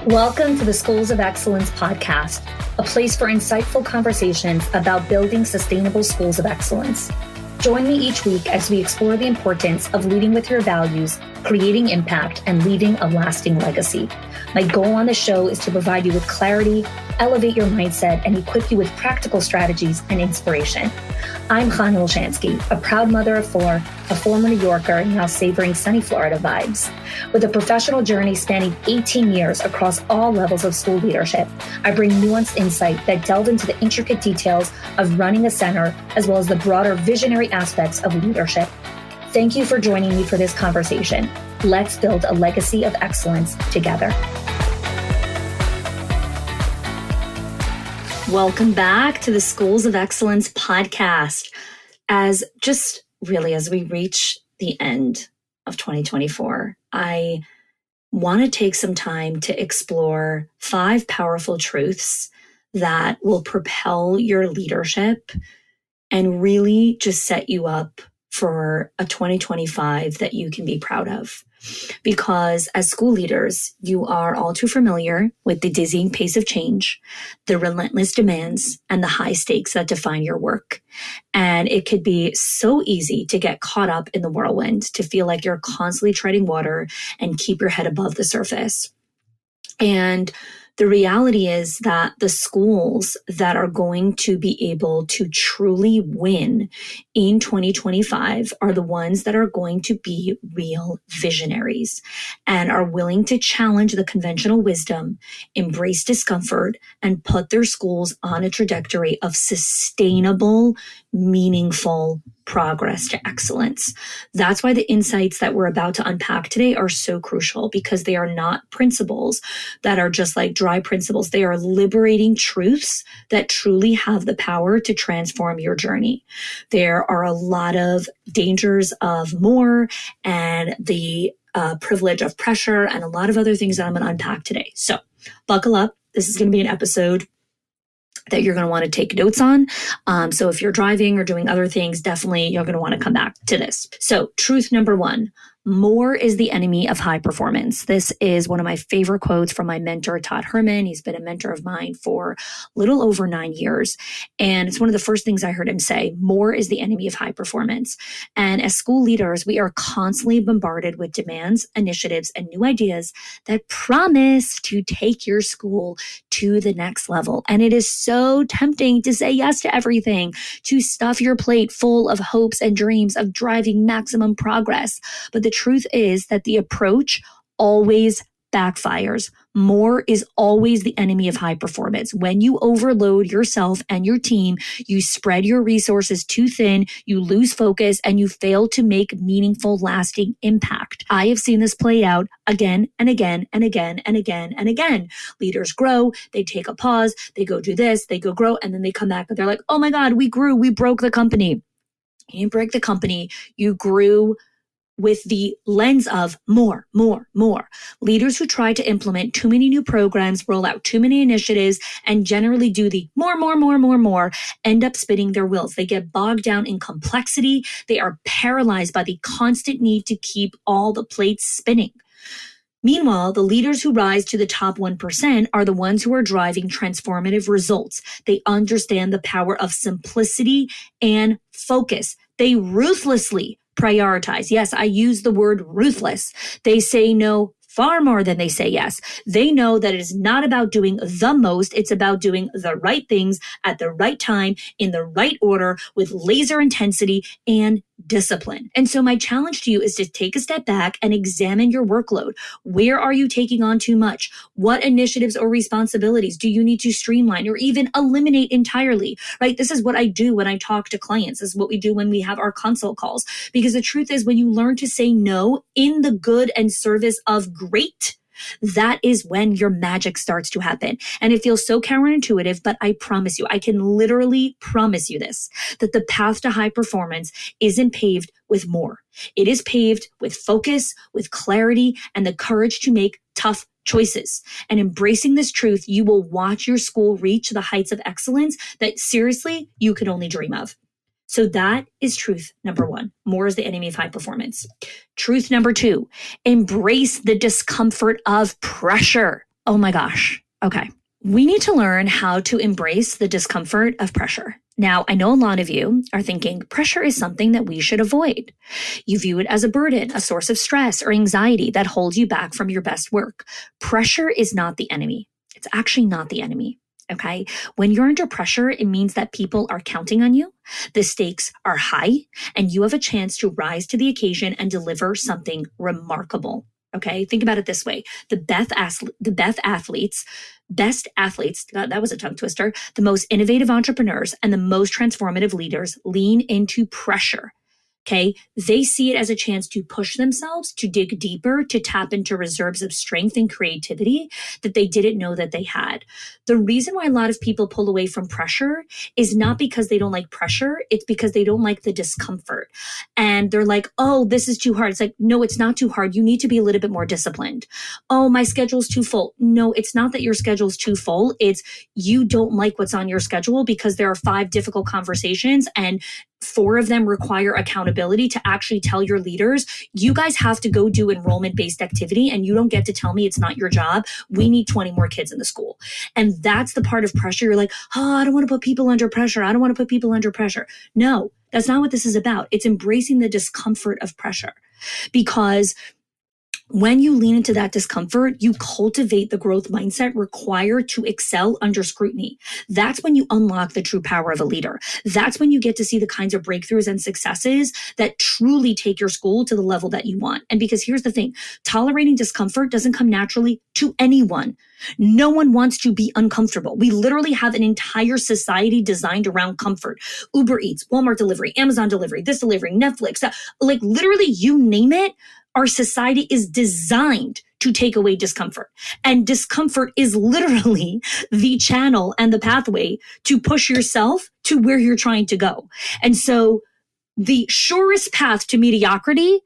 Welcome to the Schools of Excellence podcast, a place for insightful conversations about building sustainable schools of excellence. Join me each week as we explore the importance of leading with your values, creating impact, and leaving a lasting legacy. My goal on the show is to provide you with clarity, elevate your mindset, and equip you with practical strategies and inspiration. I'm Chanie, a proud mother of four, a former New Yorker, now savoring sunny Florida vibes. With a professional journey spanning 18 years across all levels of school leadership, I bring nuanced insight that delve into the intricate details of running a center, as well as the broader visionary aspects of leadership. Thank you for joining me for this conversation. Let's build a legacy of excellence together. Welcome back to the Schools of Excellence podcast. As we reach the end of 2024, I want to take some time to explore 5 powerful truths that will propel your leadership and really just set you up for a 2025 that you can be proud of. Because as school leaders, you are all too familiar with the dizzying pace of change, the relentless demands, and the high stakes that define your work. And it could be so easy to get caught up in the whirlwind, to feel like you're constantly treading water and keep your head above the surface. And the reality is that the schools that are going to be able to truly win in 2025 are the ones that are going to be real visionaries and are willing to challenge the conventional wisdom, embrace discomfort, and put their schools on a trajectory of sustainable, meaningful progress to excellence. That's why the insights that we're about to unpack today are so crucial, because they are not principles that are just like dry principles. They are liberating truths that truly have the power to transform your journey. There are a lot of dangers of more and the privilege of pressure and a lot of other things that I'm going to unpack today. So buckle up. This is going to be an episode that you're going to want to take notes on. So if you're driving or doing other things, definitely you're going to want to come back to this. So truth number 1, more is the enemy of high performance. This is one of my favorite quotes from my mentor, Todd Herman. He's been a mentor of mine for a little over 9 years. And it's one of the first things I heard him say: more is the enemy of high performance. And as school leaders, we are constantly bombarded with demands, initiatives, and new ideas that promise to take your school to the next level. And it is so tempting to say yes to everything, to stuff your plate full of hopes and dreams of driving maximum progress. But the truth is that the approach always backfires. More is always the enemy of high performance. When you overload yourself and your team, you spread your resources too thin, you lose focus, and you fail to make meaningful, lasting impact. I have seen this play out again and again and again and again and again. Leaders grow, they take a pause, they go do this, they go grow, and then they come back and they're like, oh my God, we grew, we broke the company. You didn't break the company, you grew with the lens of more. Leaders who try to implement too many new programs, roll out too many initiatives, and generally do the more, end up spinning their wheels. They get bogged down in complexity. They are paralyzed by the constant need to keep all the plates spinning. Meanwhile, the leaders who rise to the top 1% are the ones who are driving transformative results. They understand the power of simplicity and focus. They ruthlessly prioritize. Yes, I use the word ruthless. They say no far more than they say yes. They know that it is not about doing the most. It's about doing the right things at the right time, in the right order, with laser intensity and discipline. And so my challenge to you is to take a step back and examine your workload. Where are you taking on too much? What initiatives or responsibilities do you need to streamline or even eliminate entirely, right? This is what I do when I talk to clients. This is what we do when we have our consult calls. Because the truth is, when you learn to say no in the good and service of great, that is when your magic starts to happen. And it feels so counterintuitive, but I promise you, I can literally promise you this, that the path to high performance isn't paved with more. It is paved with focus, with clarity, and the courage to make tough choices. And embracing this truth, you will watch your school reach the heights of excellence that seriously you could only dream of. So that is truth number 1. More is the enemy of high performance. Truth number 2, embrace the discomfort of pressure. Oh my gosh. Okay. We need to learn how to embrace the discomfort of pressure. Now, I know a lot of you are thinking pressure is something that we should avoid. You view it as a burden, a source of stress or anxiety that holds you back from your best work. Pressure is not the enemy. It's actually not the enemy. Okay. When you're under pressure, it means that people are counting on you. The stakes are high and you have a chance to rise to the occasion and deliver something remarkable. Okay. Think about it this way. The best athletes, that was a tongue twister, the most innovative entrepreneurs and the most transformative leaders lean into pressure. Okay. They see it as a chance to push themselves, to dig deeper, to tap into reserves of strength and creativity that they didn't know that they had. The reason why a lot of people pull away from pressure is not because they don't like pressure. It's because they don't like the discomfort. And they're like, oh, this is too hard. It's like, no, it's not too hard. You need to be a little bit more disciplined. Oh, my schedule's too full. No, it's not that your schedule's too full. It's you don't like what's on your schedule because there are 5 difficult conversations and 4 of them require accountability to actually tell your leaders, you guys have to go do enrollment-based activity and you don't get to tell me it's not your job. We need 20 more kids in the school. And that's the part of pressure. You're like, oh, I don't want to put people under pressure. I don't want to put people under pressure. No, that's not what this is about. It's embracing the discomfort of pressure because when you lean into that discomfort, you cultivate the growth mindset required to excel under scrutiny. That's when you unlock the true power of a leader. That's when you get to see the kinds of breakthroughs and successes that truly take your school to the level that you want. And because here's the thing, tolerating discomfort doesn't come naturally to anyone. No one wants to be uncomfortable. We literally have an entire society designed around comfort. Uber Eats, Walmart delivery, Amazon delivery, this delivery, Netflix, like literally you name it. Our society is designed to take away discomfort. And discomfort is literally the channel and the pathway to push yourself to where you're trying to go. And so the surest path to mediocrity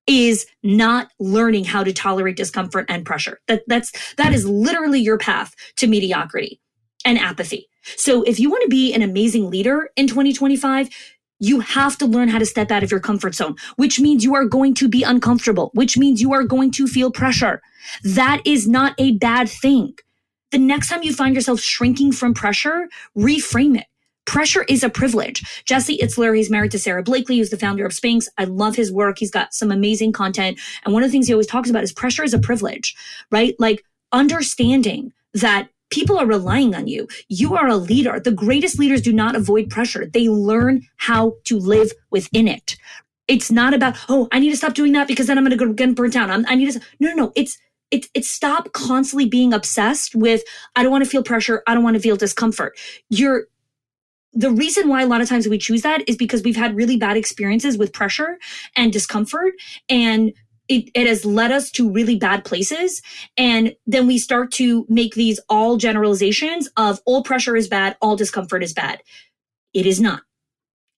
is not learning how to tolerate discomfort and pressure. That is literally your path to mediocrity and apathy. So if you want to be an amazing leader in 2025, you have to learn how to step out of your comfort zone, which means you are going to be uncomfortable, which means you are going to feel pressure. That is not a bad thing. The next time you find yourself shrinking from pressure, reframe it. Pressure is a privilege. Jesse Itzler, he's married to Sarah Blakely, who's the founder of Spanx. I love his work. He's got some amazing content. And one of the things he always talks about is pressure is a privilege, right? Like understanding that people are relying on you. You are a leader. The greatest leaders do not avoid pressure. They learn how to live within it. It's not about, oh, I need to stop doing that because then I'm going to get burnt out. I need to, no. It's stop constantly being obsessed with, I don't want to feel pressure. I don't want to feel discomfort. The reason why a lot of times we choose that is because we've had really bad experiences with pressure and discomfort, and it has led us to really bad places. And then we start to make these all generalizations of all pressure is bad, all discomfort is bad. It is not.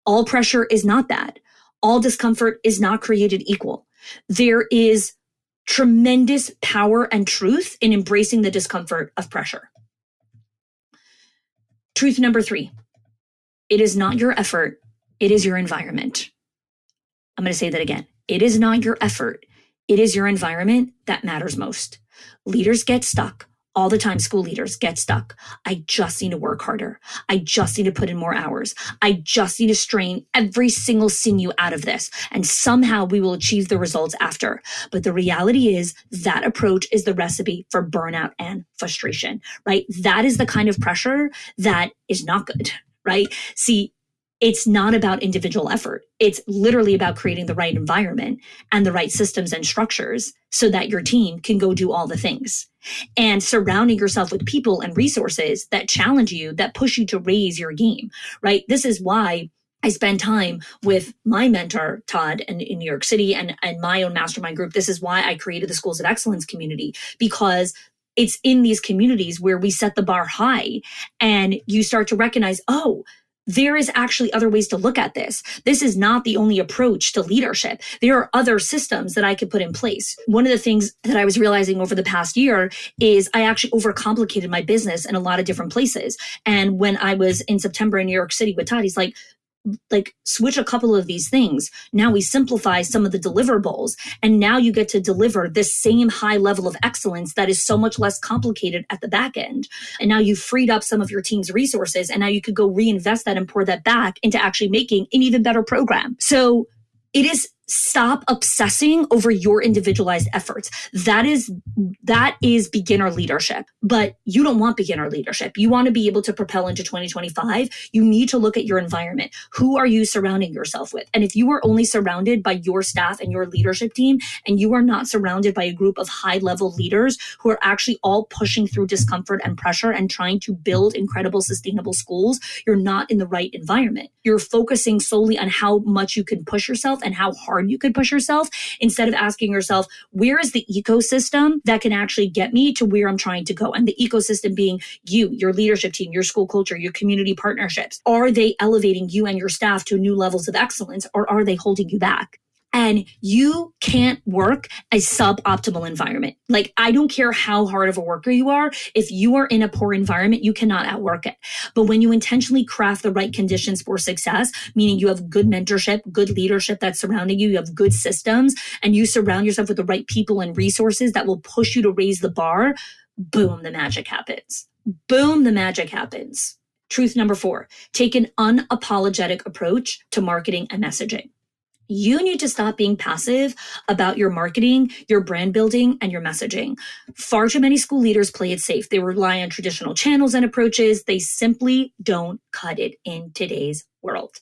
All pressure is not bad. All discomfort is not created equal. There is tremendous power and truth in embracing the discomfort of pressure. Truth number 3, it is not your effort, it is your environment. I'm going to say that again. It is not your effort. It is your environment that matters most. Leaders get stuck. All the time, school leaders get stuck. I just need to work harder. I just need to put in more hours. I just need to strain every single sinew out of this. And somehow we will achieve the results after. But the reality is that approach is the recipe for burnout and frustration, right? That is the kind of pressure that is not good, right? See, it's not about individual effort. It's literally about creating the right environment and the right systems and structures so that your team can go do all the things. And surrounding yourself with people and resources that challenge you, that push you to raise your game, right? This is why I spend time with my mentor, Todd, in New York City and my own mastermind group. This is why I created the Schools of Excellence community, because it's in these communities where we set the bar high and you start to recognize, oh, there is actually other ways to look at this. This is not the only approach to leadership. There are other systems that I could put in place. One of the things that I was realizing over the past year is I actually overcomplicated my business in a lot of different places. And when I was in September in New York City with Todd, he's like, switch a couple of these things. Now we simplify some of the deliverables, and now you get to deliver this same high level of excellence that is so much less complicated at the back end. And now you've freed up some of your team's resources, and now you could go reinvest that and pour that back into actually making an even better program. So it is stop obsessing over your individualized efforts. That is beginner leadership, but you don't want beginner leadership. You want to be able to propel into 2025. You need to look at your environment. Who are you surrounding yourself with? And if you are only surrounded by your staff and your leadership team, and you are not surrounded by a group of high-level leaders who are actually all pushing through discomfort and pressure and trying to build incredible, sustainable schools, you're not in the right environment. You're focusing solely on how much you can push yourself and how hard you could push yourself, instead of asking yourself, where is the ecosystem that can actually get me to where I'm trying to go? And the ecosystem being you, your leadership team, your school culture, your community partnerships. Are they elevating you and your staff to new levels of excellence, or are they holding you back? And you can't work a suboptimal environment. Like, I don't care how hard of a worker you are. If you are in a poor environment, you cannot outwork it. But when you intentionally craft the right conditions for success, meaning you have good mentorship, good leadership that's surrounding you, you have good systems, and you surround yourself with the right people and resources that will push you to raise the bar, boom, the magic happens. Boom, the magic happens. Truth number 4, take an unapologetic approach to marketing and messaging. You need to stop being passive about your marketing, your brand building, and your messaging. Far too many school leaders play it safe. They rely on traditional channels and approaches. They simply don't cut it in today's world.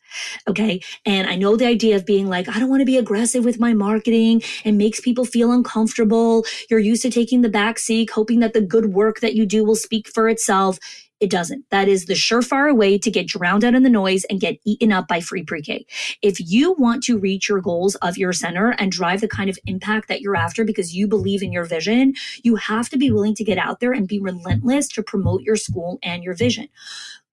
Okay. And I know the idea of being like, I don't want to be aggressive with my marketing. It makes people feel uncomfortable. You're used to taking the back seat, hoping that the good work that you do will speak for itself. It doesn't. That is the surefire way to get drowned out in the noise and get eaten up by free pre-K. If you want to reach your goals of your center and drive the kind of impact that you're after because you believe in your vision, you have to be willing to get out there and be relentless to promote your school and your vision.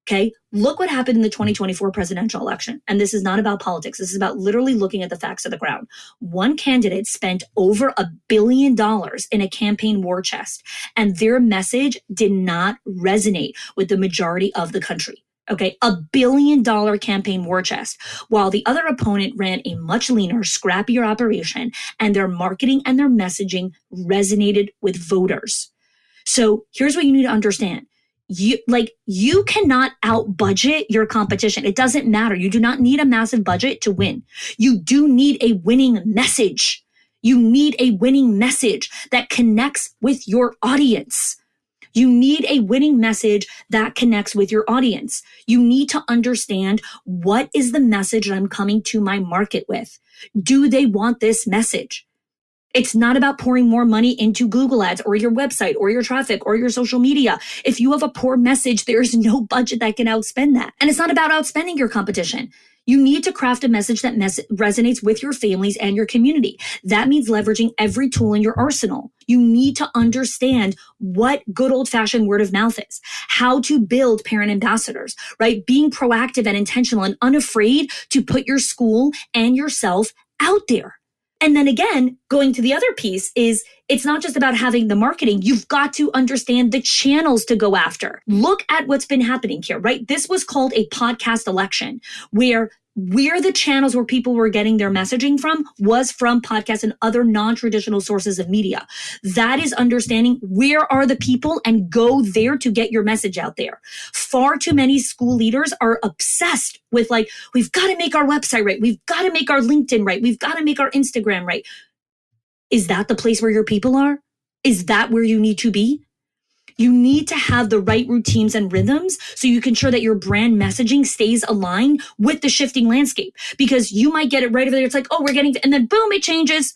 Okay, look what happened in the 2024 presidential election. And this is not about politics. This is about literally looking at the facts of the ground. One candidate spent over $1 billion in a campaign war chest, and their message did not resonate with the majority of the country. Okay, $1 billion campaign war chest, while the other opponent ran a much leaner, scrappier operation, and their marketing and their messaging resonated with voters. So here's what you need to understand. You cannot out budget your competition. It doesn't matter. You do not need a massive budget to win. You do need a winning message. You need a winning message that connects with your audience. You need a winning message that connects with your audience. You need to understand, what is the message that I'm coming to my market with? Do they want this message? It's not about pouring more money into Google ads or your website or your traffic or your social media. If you have a poor message, there's no budget that can outspend that. And it's not about outspending your competition. You need to craft a message that resonates with your families and your community. That means leveraging every tool in your arsenal. You need to understand what good old-fashioned word of mouth is, how to build parent ambassadors, right? Being proactive and intentional and unafraid to put your school and yourself out there. And then again, going to the other piece is, it's not just about having the marketing. You've got to understand the channels to go after. Look at what's been happening here, right? This was called a podcast election, where the channels where people were getting their messaging from was from podcasts and other non-traditional sources of media. That is understanding where are the people and go there to get your message out there. Far too many school leaders are obsessed with like, we've got to make our website right. We've got to make our LinkedIn right. We've got to make our Instagram right. Is that the place where your people are? Is that where you need to be? You need to have the right routines and rhythms so you can ensure that your brand messaging stays aligned with the shifting landscape, because you might get it right over there. It's like, oh, we're getting, and then boom, it changes.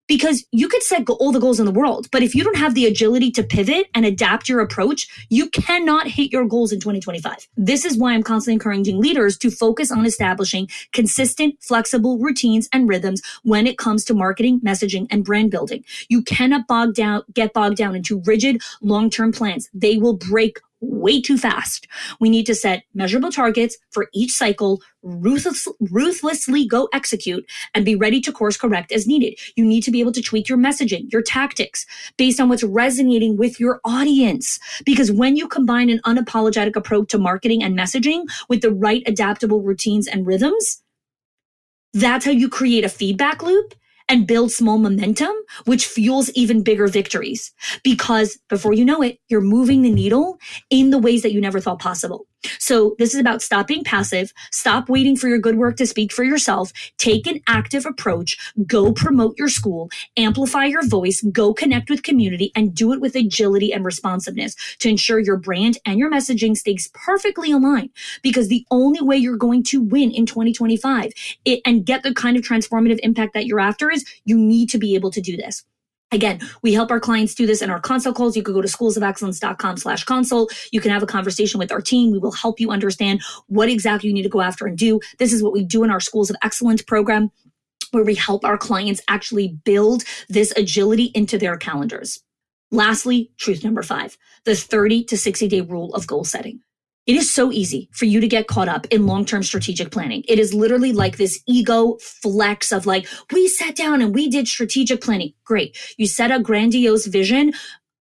Because you could set all the goals in the world, but if you don't have the agility to pivot and adapt your approach, you cannot hit your goals in 2025. This is why I'm constantly encouraging leaders to focus on establishing consistent, flexible routines and rhythms when it comes to marketing, messaging, and brand building. You cannot get bogged down into rigid long-term plans. They will break way too fast. We need to set measurable targets for each cycle, ruthlessly go execute, and be ready to course correct as needed. You need to be able to tweak your messaging, your tactics, based on what's resonating with your audience. Because when you combine an unapologetic approach to marketing and messaging with the right adaptable routines and rhythms, that's how you create a feedback loop and build small momentum, which fuels even bigger victories. Because before you know it, you're moving the needle in the ways that you never thought possible. So this is about stop being passive, stop waiting for your good work to speak for yourself, take an active approach, go promote your school, amplify your voice, go connect with community, and do it with agility and responsiveness to ensure your brand and your messaging stays perfectly aligned. Because the only way you're going to win in 2025 and get the kind of transformative impact that you're after is you need to be able to do this. Again, we help our clients do this in our consult calls. You could go to schoolsofexcellence.com/consult. You can have a conversation with our team. We will help you understand what exactly you need to go after and do. This is what we do in our Schools of Excellence program, where we help our clients actually build this agility into their calendars. Lastly, truth number 5, the 30 to 60-day rule of goal setting. It is so easy for you to get caught up in long-term strategic planning. It is literally like this ego flex of like, we sat down and we did strategic planning. Great. You set a grandiose vision.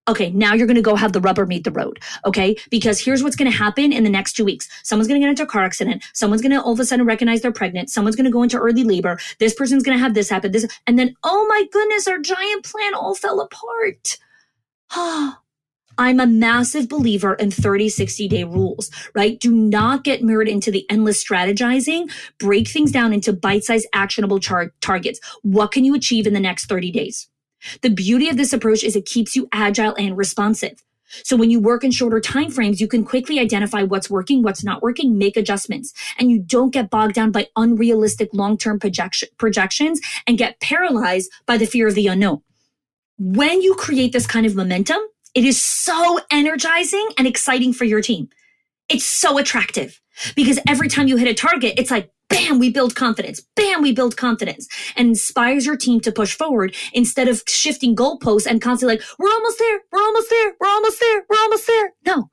Okay, now you're going to go have the rubber meet the road. Okay, because here's what's going to happen in the next 2 weeks. Someone's going to get into a car accident. Someone's going to all of a sudden recognize they're pregnant. Someone's going to go into early labor. This person's going to have this happen. This, and then, oh my goodness, our giant plan all fell apart. I'm a massive believer in 30, 60-day rules, right? Do not get mirrored into the endless strategizing. Break things down into bite-sized, actionable targets. What can you achieve in the next 30 days? The beauty of this approach is it keeps you agile and responsive. So when you work in shorter timeframes, you can quickly identify what's working, what's not working, make adjustments, and you don't get bogged down by unrealistic long-term projections and get paralyzed by the fear of the unknown. When you create this kind of momentum, it is so energizing and exciting for your team. It's so attractive because every time you hit a target, it's like, bam, we build confidence. Bam, we build confidence, and inspires your team to push forward instead of shifting goalposts and constantly like, we're almost there. We're almost there. We're almost there. We're almost there. No,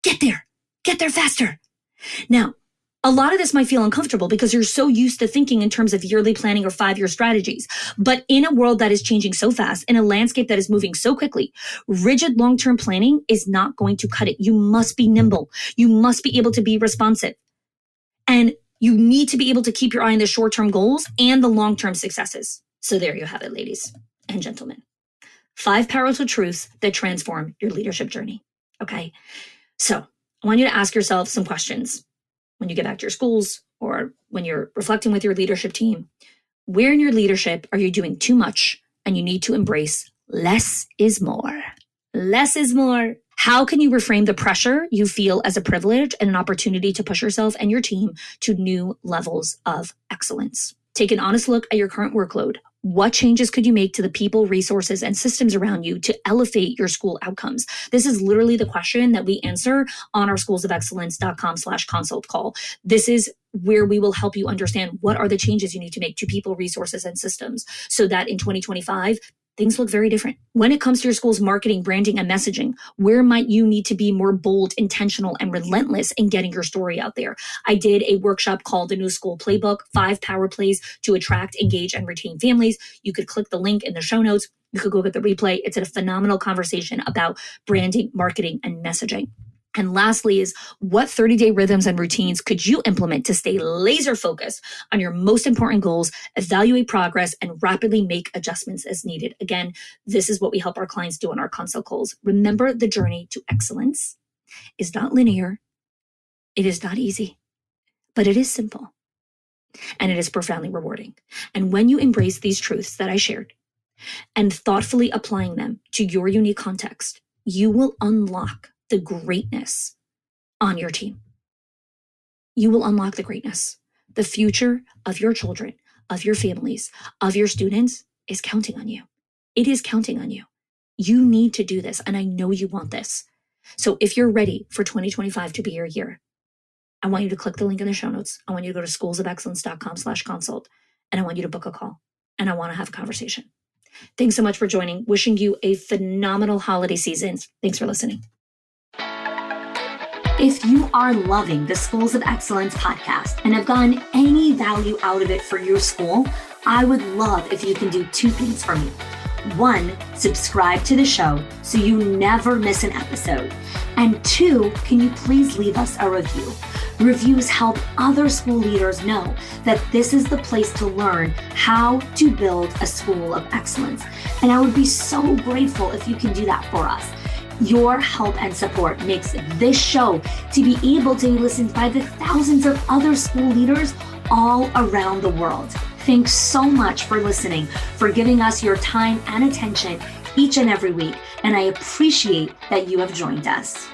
get there faster. Now, a lot of this might feel uncomfortable because you're so used to thinking in terms of yearly planning or 5-year strategies. But in a world that is changing so fast, in a landscape that is moving so quickly, rigid long-term planning is not going to cut it. You must be nimble. You must be able to be responsive. And you need to be able to keep your eye on the short-term goals and the long-term successes. So there you have it, ladies and gentlemen. 5 powerful truths that transform your leadership journey. Okay? So I want you to ask yourself some questions. When you get back to your schools or when you're reflecting with your leadership team, where in your leadership are you doing too much and you need to embrace less is more? Less is more. How can you reframe the pressure you feel as a privilege and an opportunity to push yourself and your team to new levels of excellence? Take an honest look at your current workload. What changes could you make to the people, resources, and systems around you to elevate your school outcomes? This is literally the question that we answer on our schoolsofexcellence.com/consult call. This is where we will help you understand what are the changes you need to make to people, resources, and systems so that in 2025, things look very different. When it comes to your school's marketing, branding, and messaging, where might you need to be more bold, intentional, and relentless in getting your story out there? I did a workshop called The New School Playbook, 5 power plays to attract, engage, and retain families. You could click the link in the show notes. You could go get the replay. It's a phenomenal conversation about branding, marketing, and messaging. And lastly is, what 30-day rhythms and routines could you implement to stay laser focused on your most important goals, evaluate progress, and rapidly make adjustments as needed? Again, this is what we help our clients do on our consult calls. Remember, the journey to excellence is not linear. It is not easy, but it is simple and it is profoundly rewarding. And when you embrace these truths that I shared and thoughtfully applying them to your unique context, you will unlock the greatness on your team. You will unlock the greatness. The future of your children, of your families, of your students is counting on you. It is counting on you. You need to do this, and I know you want this. So if you're ready for 2025 to be your year, I want you to click the link in the show notes. I want you to go to schoolsofexcellence.com/consult, and I want you to book a call, and I want to have a conversation. Thanks so much for joining. Wishing you a phenomenal holiday season. Thanks for listening. If you are loving the Schools of Excellence podcast and have gotten any value out of it for your school, I would love if you can do two things for me. One, subscribe to the show so you never miss an episode. And two, can you please leave us a review? Reviews help other school leaders know that this is the place to learn how to build a school of excellence. And I would be so grateful if you can do that for us. Your help and support makes this show to be able to be listened by the thousands of other school leaders all around the world. Thanks so much for listening, for giving us your time and attention each and every week. And I appreciate that you have joined us.